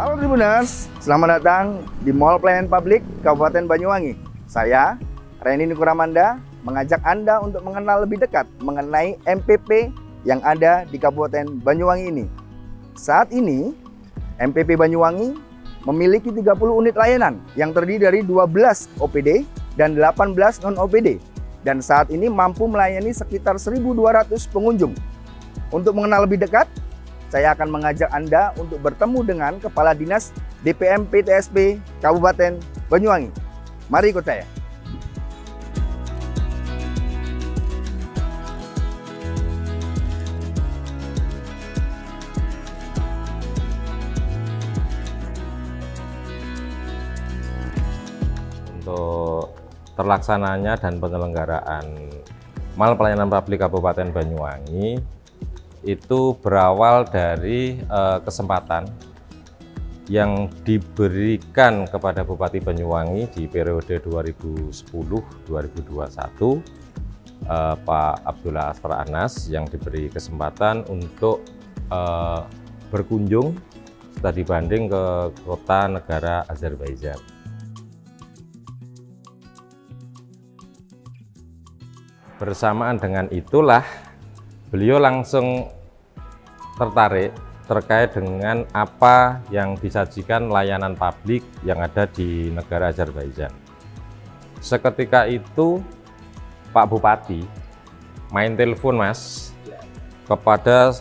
Halo Tribuners, selamat datang di Mall Pelayanan Publik Kabupaten Banyuwangi. Saya, Reni Nikuramanda, mengajak Anda untuk mengenal lebih dekat mengenai MPP yang ada di Kabupaten Banyuwangi ini. Saat ini, MPP Banyuwangi memiliki 30 unit layanan yang terdiri dari 12 OPD dan 18 non-OPD. Dan saat ini mampu melayani sekitar 1.200 pengunjung. Untuk mengenal lebih dekat, saya akan mengajak Anda untuk bertemu dengan Kepala Dinas DPM PTSP Kabupaten Banyuwangi. Mari ikut saya. Untuk terlaksananya dan penyelenggaraan Mall Pelayanan Publik Kabupaten Banyuwangi itu berawal dari kesempatan yang diberikan kepada Bupati Banyuwangi di periode 2010-2021, Pak Abdullah Asfar Anas, yang diberi kesempatan untuk berkunjung studi banding ke kota negara Azerbaijan. Bersamaan dengan itulah beliau langsung tertarik terkait dengan apa yang disajikan layanan publik yang ada di negara Azerbaijan. Seketika itu Pak Bupati main telepon Mas kepada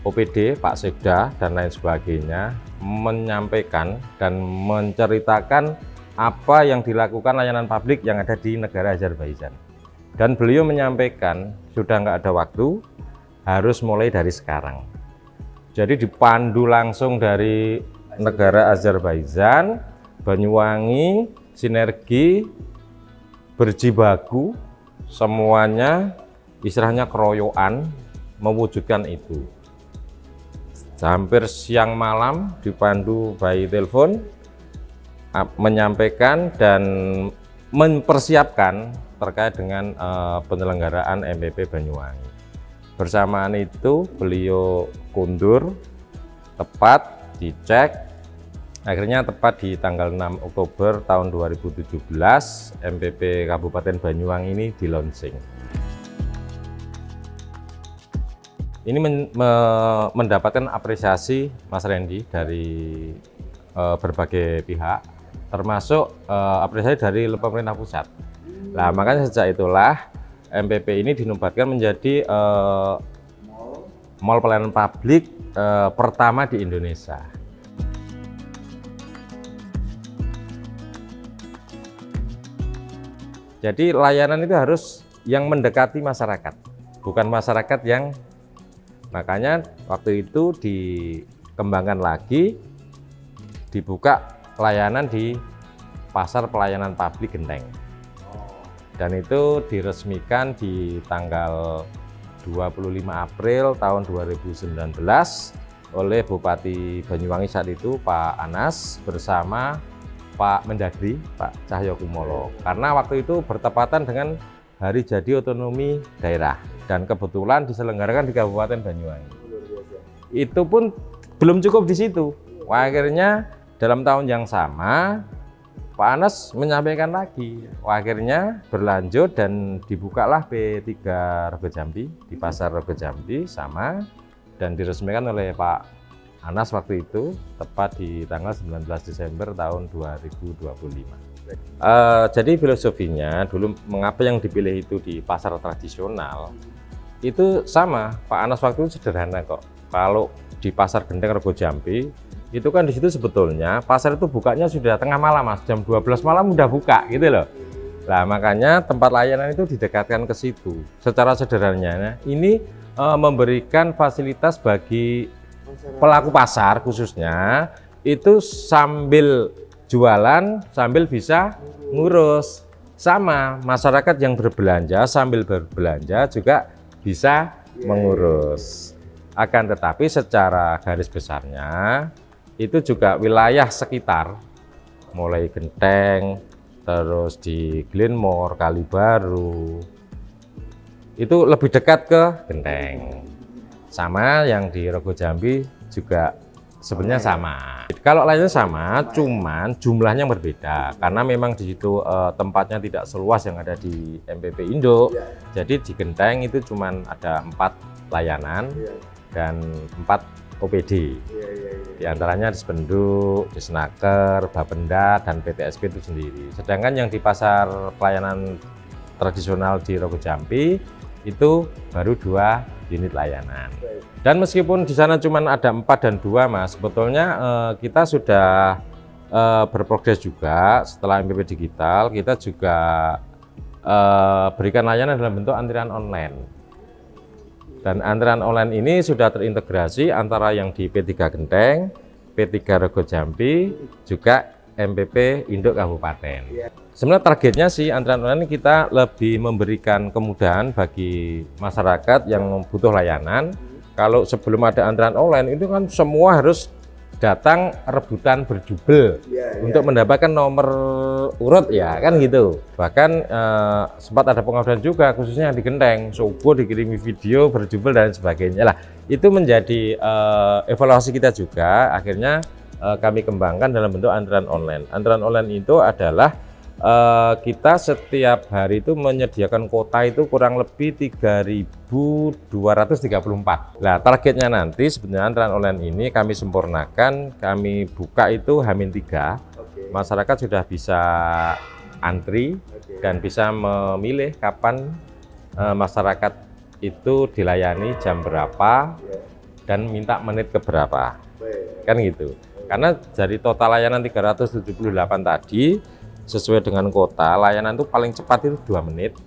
OPD, Pak Sekda dan lain sebagainya, menyampaikan dan menceritakan apa yang dilakukan layanan publik yang ada di negara Azerbaijan. Dan beliau menyampaikan sudah nggak ada waktu, harus mulai dari sekarang. Jadi dipandu langsung dari negara Azerbaijan, Banyuwangi, sinergi, berjibaku, semuanya istilahnya keroyokan mewujudkan itu. Hampir siang malam dipandu by telepon, menyampaikan dan mempersiapkan terkait dengan penyelenggaraan MPP Banyuwangi. Bersamaan itu beliau kundur, tepat dicek, akhirnya tepat di tanggal 6 Oktober tahun 2017 MPP Kabupaten Banyuwangi ini di launching. Ini mendapatkan apresiasi Mas Randy dari berbagai pihak, termasuk apresiasi dari pemerintah pusat. Nah, makanya sejak itulah MPP ini dinobatkan menjadi mall pelayanan publik pertama di Indonesia. Jadi layanan itu harus yang mendekati masyarakat, bukan masyarakat yang, makanya waktu itu dikembangkan lagi, dibuka layanan di Pasar Pelayanan Publik Genteng. Dan itu diresmikan di tanggal 25 April tahun 2019 oleh Bupati Banyuwangi saat itu Pak Anas bersama Pak Mendagri, Pak Cahyokumolo. Karena waktu itu bertepatan dengan Hari Jadi Otonomi Daerah dan kebetulan diselenggarakan di Kabupaten Banyuwangi. Itu pun belum cukup di situ. Akhirnya dalam tahun yang sama Pak Anas menyampaikan lagi, akhirnya berlanjut dan dibukalah P3 Rego Jambi di Pasar Rego Jambi sama, dan diresmikan oleh Pak Anas waktu itu tepat di tanggal 19 Desember tahun 2025. Jadi filosofinya dulu mengapa yang dipilih itu di pasar tradisional itu sama, Pak Anas waktu itu sederhana kok. Kalau di Pasar Genteng Rego Jambi itu kan di situ sebetulnya pasar itu bukanya sudah tengah malam Mas, jam 12 malam udah buka gitu loh. Nah makanya tempat layanan itu didekatkan ke situ. Secara sederhananya ini memberikan fasilitas bagi pelaku pasar khususnya itu sambil jualan sambil bisa ngurus. Sama masyarakat yang berbelanja sambil berbelanja juga bisa mengurus. Akan tetapi secara garis besarnya itu juga wilayah sekitar, mulai Genteng, terus di Glenmore, Kalibaru, itu lebih dekat ke Genteng. Sama yang di Rego Jambi juga sebenarnya sama. Kalau lainnya sama, cuman jumlahnya berbeda karena memang di situ tempatnya tidak seluas yang ada di MPP Induk. Jadi di Genteng itu cuman ada 4 layanan dan 4 OPD. Di antaranya di Spenduk, di Senaker, Bapenda, dan PTSP itu sendiri. Sedangkan yang di pasar pelayanan tradisional di Rogo Jampi itu baru 2 unit layanan. Dan meskipun di sana cuma ada 4 dan 2, Mas, sebetulnya kita sudah berprogres juga. Setelah MPP digital, kita juga berikan layanan dalam bentuk antrian online. Dan antrian online ini sudah terintegrasi antara yang di P3 Genteng, P3 Rogo Jampi, juga MPP Induk Kabupaten. Sebenarnya targetnya sih antrian online kita lebih memberikan kemudahan bagi masyarakat yang butuh layanan. Kalau sebelum ada antrian online itu kan semua harus datang rebutan berjubel untuk mendapatkan nomor urut ya kan gitu. Bahkan sempat ada pengaduan juga khususnya di Genteng, subuh dikirimi video berjubel dan sebagainya lah. Itu menjadi evaluasi kita juga, akhirnya kami kembangkan dalam bentuk antrian online. Antrian online itu adalah kita setiap hari itu menyediakan kuota itu kurang lebih 3.234. Nah, targetnya nanti sebenarnya antrian online ini kami sempurnakan, kami buka itu H-3. Masyarakat sudah bisa antri dan bisa memilih kapan masyarakat itu dilayani jam berapa dan minta menit ke berapa. Kan gitu. Karena dari total layanan 378 tadi, sesuai dengan kota, layanan itu paling cepat itu 2 menit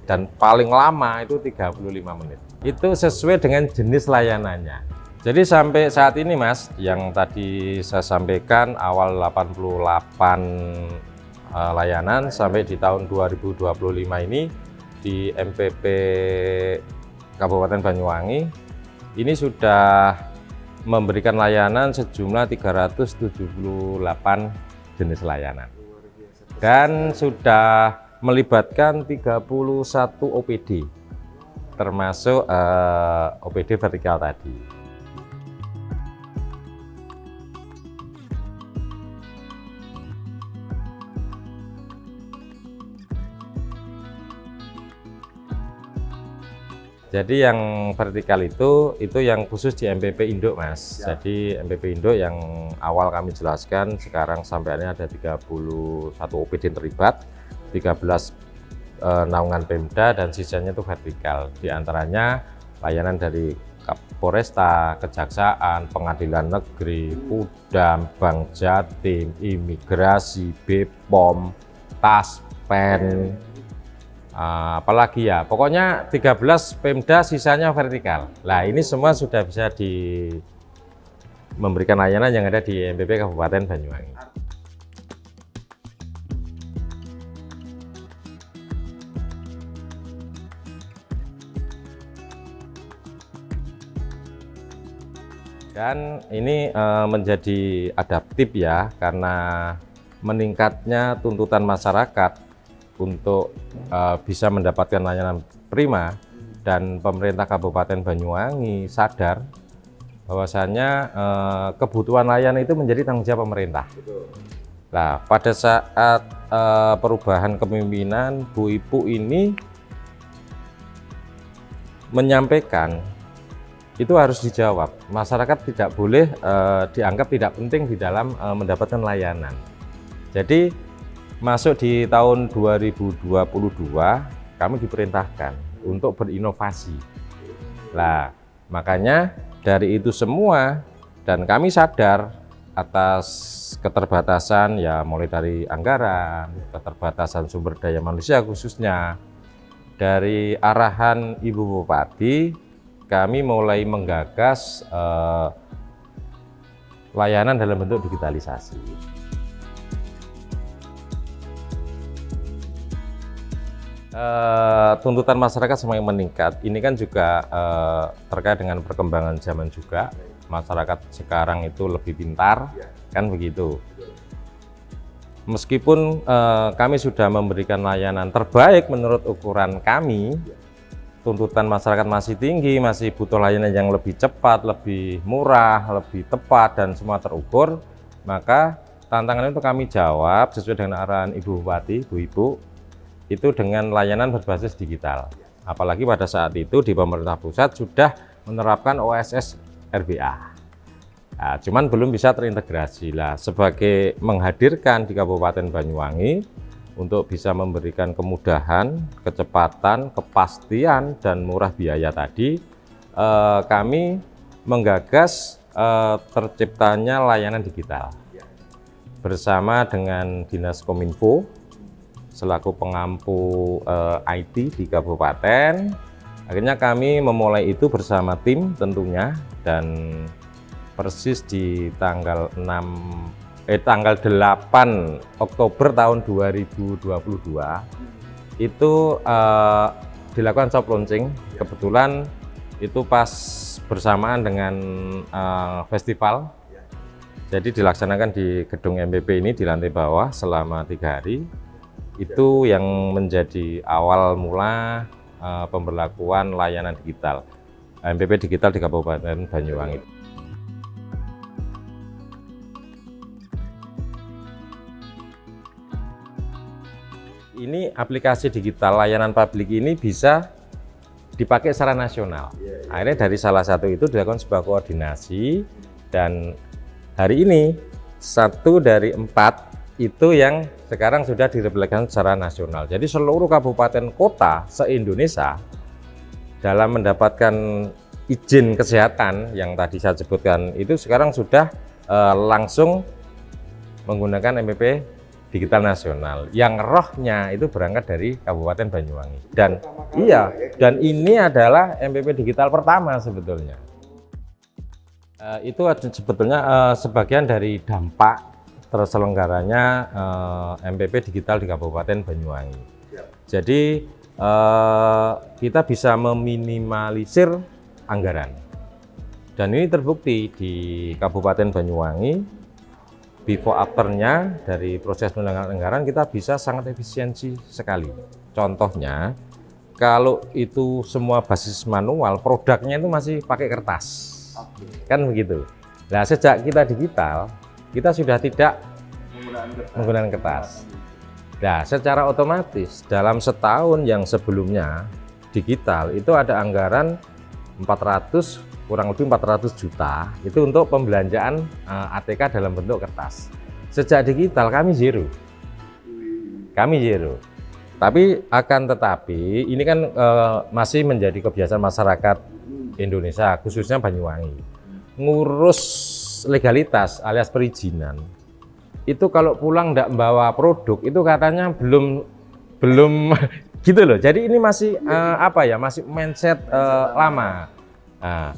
dan paling lama itu 35 menit. Itu sesuai dengan jenis layanannya. Jadi sampai saat ini, Mas, yang tadi saya sampaikan awal 88 layanan sampai di tahun 2025 ini di MPP Kabupaten Banyuwangi ini sudah memberikan layanan sejumlah 378 jenis layanan. Dan sudah melibatkan 31 OPD, termasuk OPD vertikal tadi. Jadi yang vertikal itu yang khusus di MPP Induk, Mas. Jadi MPP Induk yang awal kami jelaskan sekarang sampai ini ada 31 OPD terlibat, 13 naungan Pemda dan sisanya itu vertikal. Di antaranya layanan dari Kapolresta, Kejaksaan, Pengadilan Negeri, Pudam, Bank Jatim, Imigrasi, BPOM, Taspen, apalagi ya, pokoknya 13 Pemda, sisanya vertikal. Nah, ini semua sudah bisa memberikan layanan yang ada di MPP Kabupaten Banyuwangi. Dan ini menjadi adaptif ya, karena meningkatnya tuntutan masyarakat untuk bisa mendapatkan layanan prima, dan pemerintah Kabupaten Banyuwangi sadar bahwasanya kebutuhan layanan itu menjadi tanggung jawab pemerintah. Nah, pada saat perubahan kepemimpinan, Bu Ibu ini menyampaikan itu harus dijawab. Masyarakat tidak boleh dianggap tidak penting di dalam mendapatkan layanan. Jadi masuk di tahun 2022 kami diperintahkan untuk berinovasi. Nah, makanya dari itu semua, dan kami sadar atas keterbatasan ya, mulai dari anggaran, keterbatasan sumber daya manusia khususnya. Dari arahan Ibu Bupati, kami mulai menggagas layanan dalam bentuk digitalisasi. Tuntutan masyarakat semakin meningkat. Ini kan juga terkait dengan perkembangan zaman juga. Masyarakat sekarang itu lebih pintar, kan begitu. Meskipun kami sudah memberikan layanan terbaik menurut ukuran kami, tuntutan masyarakat masih tinggi, masih butuh layanan yang lebih cepat, lebih murah, lebih tepat, dan semua terukur, maka tantangan itu kami jawab sesuai dengan arahan Ibu Bupati, Bu-Ibu, itu dengan layanan berbasis digital. Apalagi pada saat itu di pemerintah pusat sudah menerapkan OSS RBA. Nah, cuman belum bisa terintegrasi lah. Sebagai menghadirkan di Kabupaten Banyuwangi untuk bisa memberikan kemudahan, kecepatan, kepastian, dan murah biaya tadi, kami menggagas terciptanya layanan digital bersama dengan Dinas Kominfo selaku pengampu IT di kabupaten. Akhirnya kami memulai itu bersama tim tentunya, dan persis di tanggal 8 Oktober tahun 2022 itu dilakukan soft launching. Kebetulan itu pas bersamaan dengan festival. Jadi dilaksanakan di gedung MPP ini di lantai bawah selama 3 hari. Itu yang menjadi awal mula pemberlakuan layanan digital MPP digital di Kabupaten Banyuwangi. Ini aplikasi digital layanan publik ini bisa dipakai secara nasional. Akhirnya dari salah satu itu dilakukan sebuah koordinasi, dan hari ini 1 dari 4 itu yang sekarang sudah direalisasikan secara nasional. Jadi seluruh kabupaten kota se-Indonesia dalam mendapatkan izin kesehatan yang tadi saya sebutkan itu sekarang sudah langsung menggunakan MPP digital nasional, yang rohnya itu berangkat dari Kabupaten Banyuwangi. Dan iya, dan ini adalah MPP digital pertama sebetulnya. Itu sebetulnya sebagian dari dampak terselenggaranya MPP digital di Kabupaten Banyuwangi. Jadi kita bisa meminimalisir anggaran, dan ini terbukti di Kabupaten Banyuwangi. Before afternya dari proses penyelenggaraan anggaran kita bisa sangat efisiensi sekali. Contohnya, kalau itu semua basis manual, produknya itu masih pakai kertas, kan begitu. Nah, sejak kita digital, kita sudah tidak menggunakan kertas. Nah, secara otomatis dalam setahun yang sebelumnya digital itu ada anggaran kurang lebih 400 juta itu untuk pembelanjaan ATK dalam bentuk kertas. Sejak digital kami zero. Tapi akan tetapi ini kan masih menjadi kebiasaan masyarakat Indonesia, khususnya Banyuwangi, ngurus legalitas alias perizinan. Itu kalau pulang tidak membawa produk itu katanya belum gitu loh. Jadi ini masih masih mindset lama. Nah,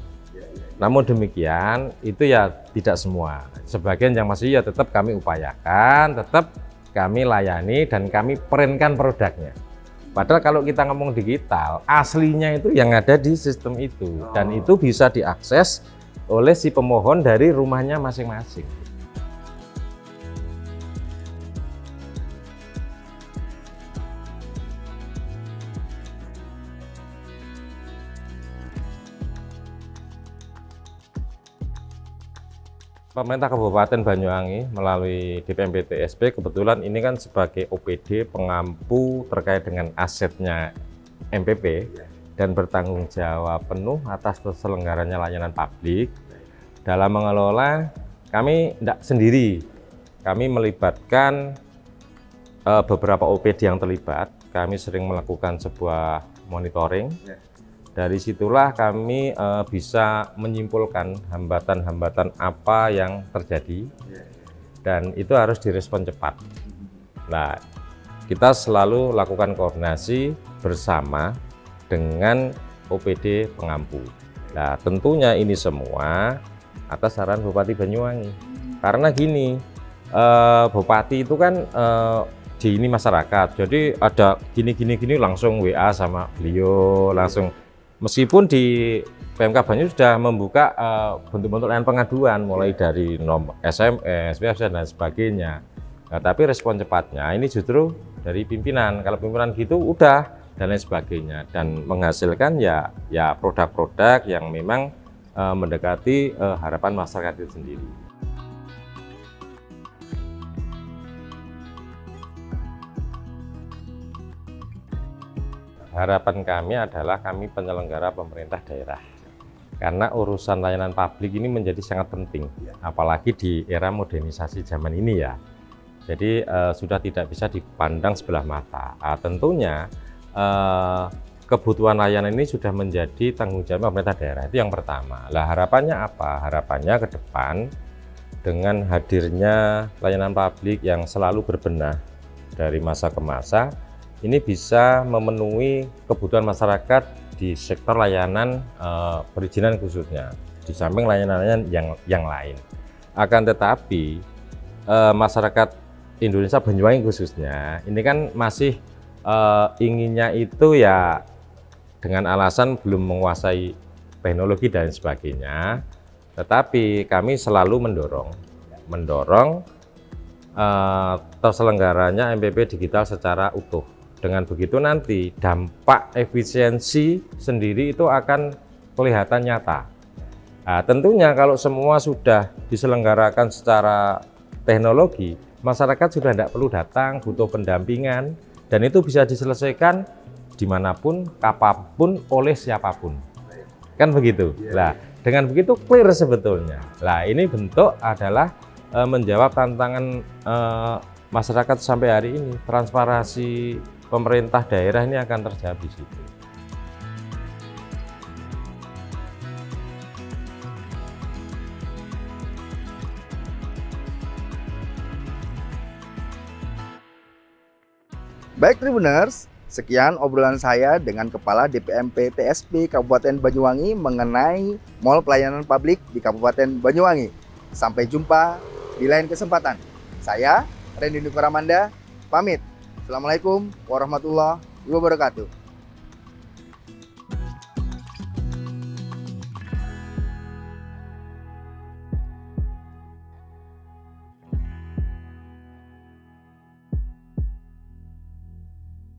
namun demikian itu ya tidak semua. Sebagian yang masih ya tetap kami upayakan, tetap kami layani, dan kami printkan produknya. Padahal kalau kita ngomong digital, aslinya itu yang ada di sistem itu, dan itu bisa diakses oleh si pemohon dari rumahnya masing-masing. Pemerintah Kabupaten Banyuwangi melalui DPMP-TSP kebetulan ini kan sebagai OPD pengampu terkait dengan asetnya MPP dan bertanggung jawab penuh atas terselenggaranya layanan publik. Dalam mengelola, kami tidak sendiri, kami melibatkan beberapa OPD yang terlibat. Kami sering melakukan sebuah monitoring. Dari situlah kami bisa menyimpulkan hambatan-hambatan apa yang terjadi, dan itu harus direspon cepat. Nah, kita selalu lakukan koordinasi bersama dengan OPD pengampu. Nah, tentunya ini semua atas saran Bupati Banyuwangi. Karena gini, Bupati itu kan di ini masyarakat, jadi ada gini langsung WA sama beliau langsung. Meskipun di PMK Banyuwangi sudah membuka bentuk-bentuk layanan pengaduan mulai dari nomor SMS, WhatsApp dan sebagainya. Nah, tapi respon cepatnya ini justru dari pimpinan. Kalau pimpinan gitu udah dan lain sebagainya, dan menghasilkan ya produk-produk yang memang mendekati harapan masyarakat itu sendiri. Harapan kami adalah kami penyelenggara pemerintah daerah, karena urusan layanan publik ini menjadi sangat penting, apalagi di era modernisasi zaman ini ya. Jadi sudah tidak bisa dipandang sebelah mata. Tentunya kebutuhan layanan ini sudah menjadi tanggung jawab pemerintah daerah, itu yang pertama. Lah harapannya apa? Harapannya ke depan dengan hadirnya layanan publik yang selalu berbenah dari masa ke masa, ini bisa memenuhi kebutuhan masyarakat di sektor layanan perizinan khususnya, di samping layanan yang lain. Akan tetapi masyarakat Indonesia Banyuwangi khususnya ini kan masih inginnya itu ya dengan alasan belum menguasai teknologi dan sebagainya, tetapi kami selalu mendorong terselenggaranya MPP digital secara utuh. Dengan begitu nanti dampak efisiensi sendiri itu akan kelihatan nyata. Tentunya kalau semua sudah diselenggarakan secara teknologi, masyarakat sudah tidak perlu datang, butuh pendampingan, dan itu bisa diselesaikan dimanapun, kapanpun, oleh siapapun. Kan begitu. Nah, dengan begitu clear sebetulnya. Nah, ini bentuk adalah menjawab tantangan masyarakat sampai hari ini. Transparansi pemerintah daerah ini akan terjadi di situ. Baik Tribuners, sekian obrolan saya dengan Kepala DPMP TSP Kabupaten Banyuwangi mengenai Mall Pelayanan Publik di Kabupaten Banyuwangi. Sampai jumpa di lain kesempatan. Saya, Randy Nukuramanda, pamit. Assalamualaikum warahmatullahi wabarakatuh.